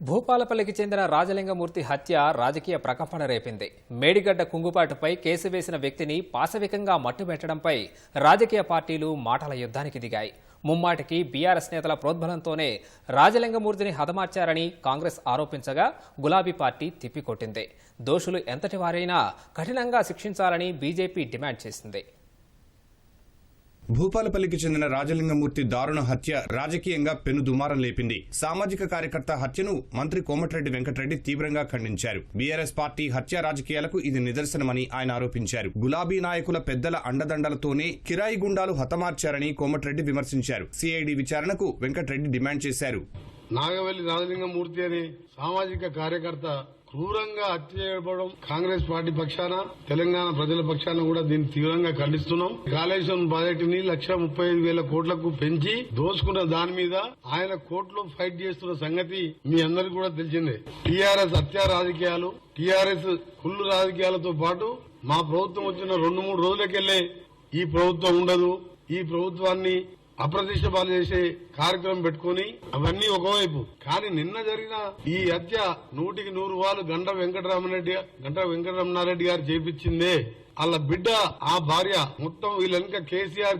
భూపాలపల్లికి చెందిన రాజలింగమూర్తి హత్య రాజకీయ ప్రకంపన రేపింది. మేడిగడ్డ కుంగుపాటుపై కేసు వేసిన వ్యక్తిని పాశవికంగా మట్టుబెట్టడంపై రాజకీయ పార్టీలు మాటల యుద్ధానికి దిగాయి. ముమ్మాటికి బీఆర్ఎస్ నేతల ప్రోద్బలంతోనే రాజలింగమూర్తిని హతమార్చారని కాంగ్రెస్ ఆరోపించగా గులాబీ పార్టీ తిప్పికొట్టింది. దోషులు ఎంతటి వారైనా కఠినంగా శిక్షించాలని బీజేపీ డిమాండ్ చేసింది. భూపాలపల్లికి చెందిన రాజలింగమూర్తి దారుణ హత్య రాజకీయంగా పెనుదుమారం లేపింది. సామాజిక కార్యకర్త హత్యను మంత్రి కోమటిరెడ్డి వెంకటరెడ్డి తీవ్రంగా ఖండించారు. బీఆర్ఎస్ పార్టీ హత్య రాజకీయాలకు ఇది నిదర్శనమని ఆయన ఆరోపించారు. గులాబీ నాయకుల పెద్దల అండదండలతోనే కిరాయి గుండాలు హతమార్చారని కోమటిరెడ్డి విమర్శించారు. సిఐడి విచారణకు వెంకటరెడ్డి డిమాండ్ చేశారు. నాగవెల్లి రాజలింగమూర్తి అనే సామాజిక కార్యకర్త క్రూరంగా హత్య చేయబడడం కాంగ్రెస్ పార్టీ పక్షాన తెలంగాణ ప్రజల పక్షాన కూడా దీన్ని తీవ్రంగా ఖండిస్తున్నాం. కాళేశ్వరం ప్రాజెక్టుని 1,35,000 కోట్లకు పెంచి దోచుకున్న దాని మీద ఆయన కోర్టులో ఫైట్ చేస్తున్న సంగతి మీ అందరికీ కూడా తెలిసిందే. టీఆర్ఎస్ హత్య రాజకీయాలు, టీఆర్ఎస్ కుళ్ళు రాజకీయాలతో పాటు మా ప్రభుత్వం వచ్చిన 2-3 రోజులకెళ్లే ఈ ప్రభుత్వం ఉండదు, ఈ ప్రభుత్వాన్ని అప్రతిష్ట పాలు చేసే కార్యక్రమం పెట్టుకుని అవన్నీ ఒకవైపు, కానీ నిన్న జరిగిన ఈ హత్య 100% గంట వెంకటరమణారెడ్డి గారు చేపించిందే. వాళ్ళ బిడ్డ, ఆ భార్య, మొత్తం వీళ్ళెనక కేసీఆర్,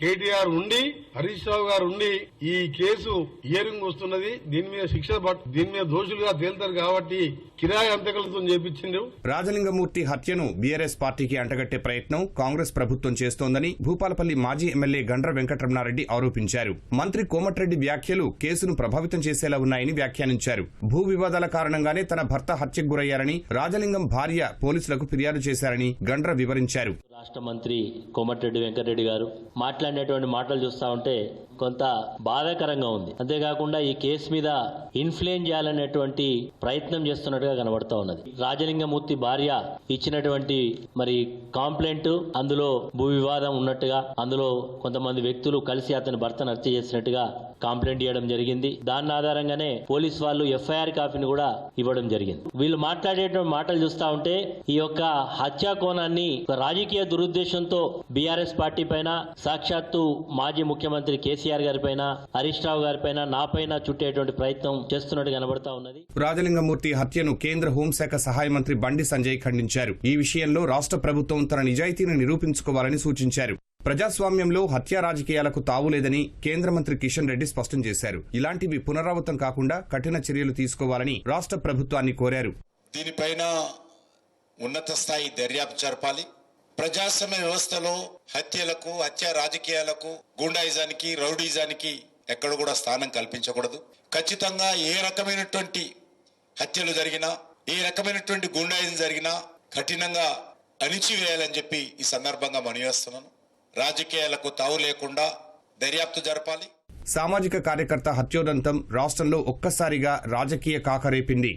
కేటీఆర్ ఉండి, హరీష్ రావు గారు ఉండి ఈ కేసు హియరింగ్ వస్తున్నది. దీని మీద దోషులుగా తేలుతారు కాబట్టి కిరాయి అంతకులతో చేపించిండు. రాజలింగమూర్తి హత్యను బీఆర్ఎస్ పార్టీకి అంటగట్టే ప్రయత్నం కాంగ్రెస్ ప్రభుత్వం చేస్తోందని భూపాలపల్లి మాజీ ఎమ్మెల్యే గండ్ర వెంకటరమణారెడ్డి ఆరోపించారు. మంత్రి కోమటిరెడ్డి వ్యాఖ్యలు కేసును ప్రభావితం చేసేలా ఉన్నాయని వ్యాఖ్యానించారు. భూ వివాదాల కారణంగానే తన భర్త హత్యకు గురయ్యారని, రాజలింగం భార్య పోలీసులకు ఫిర్యాదు చేశారని గండ్ర వివరించారు. రాష్ట్ర మంత్రి కోమటిరెడ్డి వెంకటరెడ్డి గారు మాట్లాడినటువంటి మాటలు చూస్తా ఉంటే కొంత బాధాకరంగా ఉంది. అంతేకాకుండా ఈ కేసు మీద ఇన్ఫ్లుయెన్స్ చేయాలనేటువంటి ప్రయత్నం చేస్తున్నట్టుగా కనబడతా ఉన్నది. రాజలింగమూర్తి భార్య ఇచ్చినటువంటి కంప్లైంట్, అందులో భూ వివాదం ఉన్నట్టుగా, అందులో కొంతమంది వ్యక్తులు కలిసి అతని భర్తను హత్య చేసినట్టుగా కంప్లైంట్ ఇవ్వడం జరిగింది. దాని ఆధారంగానే పోలీస్ వాళ్ళు ఎఫ్ఐఆర్ కాపీని కూడా ఇవ్వడం జరిగింది. వీళ్ళు మాట్లాడేటువంటి మాటలు చూస్తా ఉంటే ఈ యొక్క హత్యా కోణాన్ని రాజకీయ దురుద్దేశంతో బీఆర్ఎస్ పార్టీ పైన, సాక్షాత్తు మాజీ ముఖ్యమంత్రి కేసీఆర్ గారి పైన, హరీష్ రావు గారి పైన, నా పైన చుట్టేటువంటి ప్రయత్నం చేస్తున్నట్టు కనబడతా ఉన్నది. రాజలింగమూర్తి హత్యను కేంద్ర హోంశాఖ సహాయ మంత్రి బండి సంజయ్ ఖండించారు. ఈ విషయంలో రాష్ట్ర ప్రభుత్వం తన నిజాయితీని నిరూపించుకోవాలని సూచించారు. ప్రజాస్వామ్యంలో హత్యా రాజకీయాలకు తావులేదని కేంద్ర మంత్రి కిషన్ రెడ్డి స్పష్టం చేశారు. ఇలాంటివి పునరావృతం కాకుండా కఠిన చర్యలు తీసుకోవాలని రాష్ట్ర ప్రభుత్వాన్ని కోరారు. దీనిపైన ఉన్నత స్థాయి దర్యాప్తు జరపాలి. ప్రజాస్వామ్య వ్యవస్థలో హత్యలకు, హత్యా రాజకీయాలకు, గూండాయిజానికి, రౌడీజానికి ఎక్కడ కూడా స్థానం కల్పించకూడదు. ఖచ్చితంగా ఏ రకమైనటువంటి హత్యలు జరిగినా, ఏ రకమైనటువంటి గూండాయిజం జరిగినా కఠినంగా అణిచివేయాలని చెప్పి ఈ సందర్భంగా మనవేస్తున్నాను. రాజకీయాలకు తావు లేకుండా దర్యాప్తు జరపాలి. సామాజిక కార్యకర్త హత్యోదంతం రాష్ట్రంలో ఒక్కసారిగా రాజకీయ కాకరేపింది.